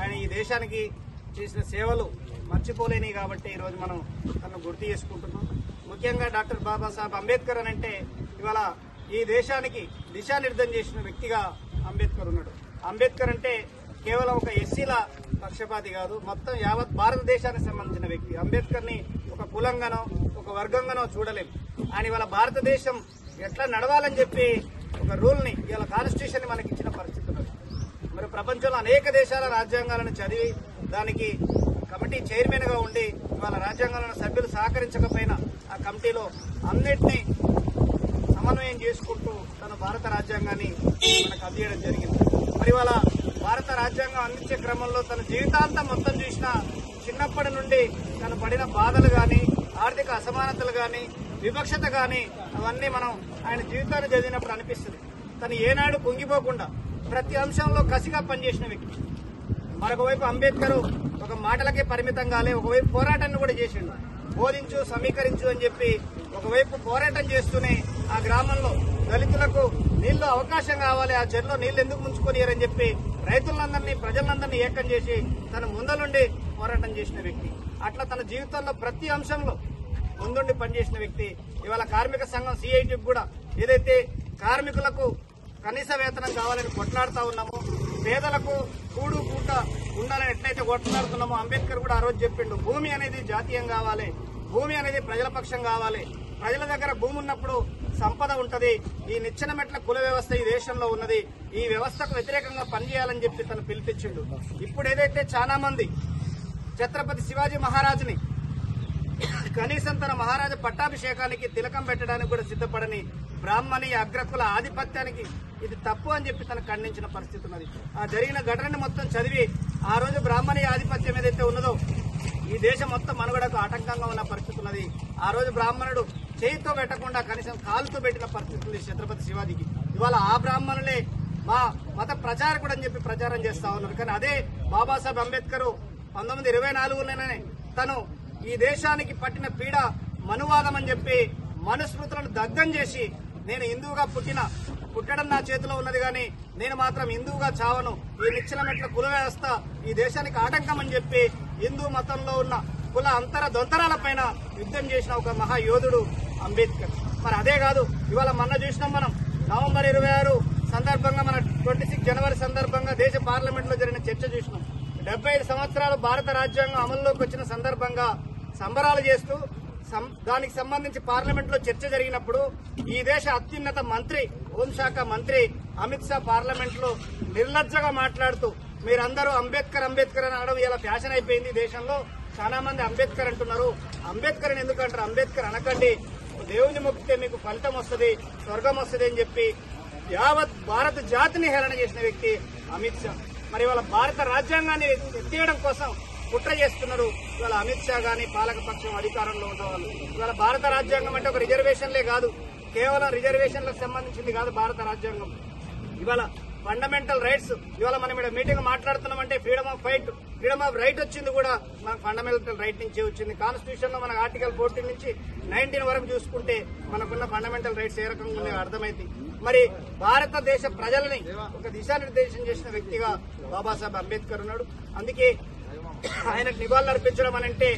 ఆయన ఈ దేశానికి చేసిన సేవలు మర్చిపోలేని కాబట్టి ఈరోజు మనం తనను గుర్తు చేసుకుంటున్నాం. ముఖ్యంగా డాక్టర్ బాబాసాహెబ్ అంబేద్కర్ అని అంటే ఇవాళ ఈ దేశానికి దిశానిర్దేశం చేసిన వ్యక్తిగా అంబేద్కర్ ఉన్నాడు. అంబేద్కర్ అంటే కేవలం ఒక ఎస్సీల పక్షపాతి కాదు, మొత్తం యావత్ భారతదేశానికి సంబంధించిన వ్యక్తి. అంబేద్కర్ ని ఒక కులంగానో ఒక వర్గంగానో చూడలేం. ఆయన ఇవాళ భారతదేశం ఎట్లా నడవాలని చెప్పి ఒక రూల్ ని ఇవాళ కాన్స్టిట్యూషన్ మనకి ఇచ్చిన పరిస్థితి ఉన్నది. మరి ప్రపంచంలో అనేక దేశాల రాజ్యాంగాలను చదివి దానికి కమిటీ చైర్మన్ గా ఉండి ఇవాళ రాజ్యాంగాలను సభ్యులు సహకరించకపోయినా ఆ కమిటీలో అన్నిటినీ సమన్వయం చేసుకుంటూ తన భారత రాజ్యాంగాన్ని మనకు అందించడం జరిగింది. మరి ఇవాళ భారత రాజ్యాంగం అందించే క్రమంలో తన జీవితాంతం మొత్తం చూసిన చిన్నప్పటి నుండి తను పడిన బాధలు గాని, ఆర్థిక అసమానతలు గాని, వివక్షత గాని అవన్నీ మనం ఆయన జీవితాన్ని చదివినప్పుడు అనిపిస్తుంది. తను ఏనాడు కుంగిపోకుండా ప్రతి అంశంలో కసిగా పనిచేసిన వ్యక్తి. మరొకవైపు అంబేద్కర్ ఒక మాటలకే పరిమితం కాలే, ఒకవైపు పోరాటాన్ని కూడా చేసిండు. బోధించు, సమీకరించు అని చెప్పి ఒకవైపు పోరాటం చేస్తూనే ఆ గ్రామంలో దళితులకు నీళ్లు అవకాశం కావాలి, ఆ చెరువులో నీళ్లు ఎందుకు ముంచుకొనియరని చెప్పి రైతులందరినీ ప్రజలందరినీ ఏకం చేసి తన ముందలుండి పోరాటం చేసిన వ్యక్తి. అట్లా తన జీవితంలో ప్రతి అంశంలో ముందుండి పనిచేసిన వ్యక్తి. ఇవాళ కార్మిక సంఘం సిఐటికి కూడా ఏదైతే కార్మికులకు కనీస వేతనం కావాలని కొట్లాడుతా ఉన్నామో, పేదలకు కూడు పూట ఉండాలని ఎట్లయితే కొట్లాడుతున్నామో, అంబేద్కర్ కూడా ఆ రోజు చెప్పిండు భూమి అనేది జాతీయం కావాలి, భూమి అనేది ప్రజల పక్షం కావాలి, ప్రజల దగ్గర భూమి ఉన్నప్పుడు సంపద ఉంటది, ఈ నిచ్చెన మెట్ల కుల వ్యవస్థ ఈ దేశంలో ఉన్నది, ఈ వ్యవస్థకు వ్యతిరేకంగా పనిచేయాలని చెప్పి తను పిలిపించిండు. ఇప్పుడు ఏదైతే చాలా మంది ఛత్రపతి శివాజీ మహారాజుని కనీసం తన మహారాజా పట్టాభిషేకానికి తిలకం పెట్టడానికి కూడా సిద్ధపడని బ్రాహ్మణీయ అగ్రకుల ఆధిపత్యానికి ఇది తప్పు అని చెప్పి తను ఖండించిన పరిస్థితి ఉన్నది. ఆ జరిగిన ఘటనని మొత్తం చదివి ఆ రోజు బ్రాహ్మణీయ ఆధిపత్యం ఏదైతే ఉన్నదో ఈ దేశం మొత్తం మనుగడకు ఆటంకంగా ఉన్న పరిస్థితి ఉన్నది. ఆ రోజు బ్రాహ్మణుడు చేయితో పెట్టకుండా కనీసం కాలుతో పెట్టిన పరిస్థితి ఉంది ఛత్రపతి శివాజీకి. ఇవాళ ఆ బ్రాహ్మణులే మా మత ప్రచారకుడు అని చెప్పి ప్రచారం చేస్తా ఉన్నారు. కానీ అదే బాబాసాహెబ్ అంబేద్కర్ 1924లోనే తను ఈ దేశానికి పట్టిన పీడ మనువాదం అని చెప్పి మనుస్మృతులను దగ్ధం చేసి నేను హిందువుగా పుట్టడం నా చేతిలో ఉన్నది కానీ నేను మాత్రం హిందువుగా చావను, ఈ నిచ్చెన మెట్ల కుల వ్యవస్థ ఈ దేశానికి ఆటంకం అని చెప్పి హిందూ మతంలో ఉన్న కుల అంతర దొంతరాల పైన యుద్ధం చేసిన ఒక మహాయోధుడు అంబేద్కర్. మరి అదే కాదు, ఇవాళ మొన్న చూసినాం మనం నవంబర్ 26 సందర్భంగా మన 26 జనవరి సందర్భంగా దేశ పార్లమెంట్ లో జరిగిన చర్చ చూసినాం. 75 సంవత్సరాలు భారత రాజ్యాంగం అమల్లోకి వచ్చిన సందర్భంగా సంబరాలు చేస్తూ దానికి సంబంధించి పార్లమెంట్ లో చర్చ జరిగినప్పుడు ఈ దేశ అత్యున్నత మంత్రి, హోంశాఖ మంత్రి అమిత్ షా పార్లమెంట్ లో నిర్లజ్జగా మాట్లాడుతూ మీరందరూ అంబేద్కర్ అంబేద్కర్ అని అనడం ఇలా ఫ్యాషన్ అయిపోయింది దేశంలో, చాలా మంది అంబేద్కర్ అంటున్నారు, అంబేద్కర్ అని ఎందుకు అంటారు, అంబేద్కర్ అనకండి, దేవుని మొక్కితే మీకు ఫలితం వస్తుంది, స్వర్గం వస్తుంది అని చెప్పి యావత్ భారత జాతిని హేళన చేసిన వ్యక్తి అమిత్ షా. మరి ఇవాళ భారత రాజ్యాంగాన్ని ఎత్తేయడం కోసం కుట్ర చేస్తున్నారు ఇవాళ అమిత్ షా గాని పాలకపక్షం అధికారంలో ఉన్నవాళ్ళు. ఇవాళ భారత రాజ్యాంగం అంటే ఒక రిజర్వేషన్లే కాదు, కేవలం రిజర్వేషన్లకు సంబంధించింది కాదు భారత రాజ్యాంగం. ఇవాళ ఫండమెంటల్ రైట్స్, ఇవాళ మనం ఇక్కడ మీటింగ్ మాట్లాడుతున్నామంటే ఫ్రీడమ్ ఆఫ్ రైట్ వచ్చింది కూడా మనకు ఫండమెంటల్ రైట్ నుంచే వచ్చింది. కాన్స్టిట్యూషన్ లో మనకు ఆర్టికల్ 14 నుంచి 19 వరకు చూసుకుంటే మనకున్న ఫండమెంటల్ రైట్స్ ఏ రకంగా ఉన్నాయో అర్థమైంది. మరి భారతదేశ ప్రజలని ఒక దిశానిర్దేశం చేసిన వ్యక్తిగా బాబాసాహెబ్ అంబేద్కర్ ఉన్నాడు. అందుకే ఆయనకు నివాళులు అర్పించడం అనంటే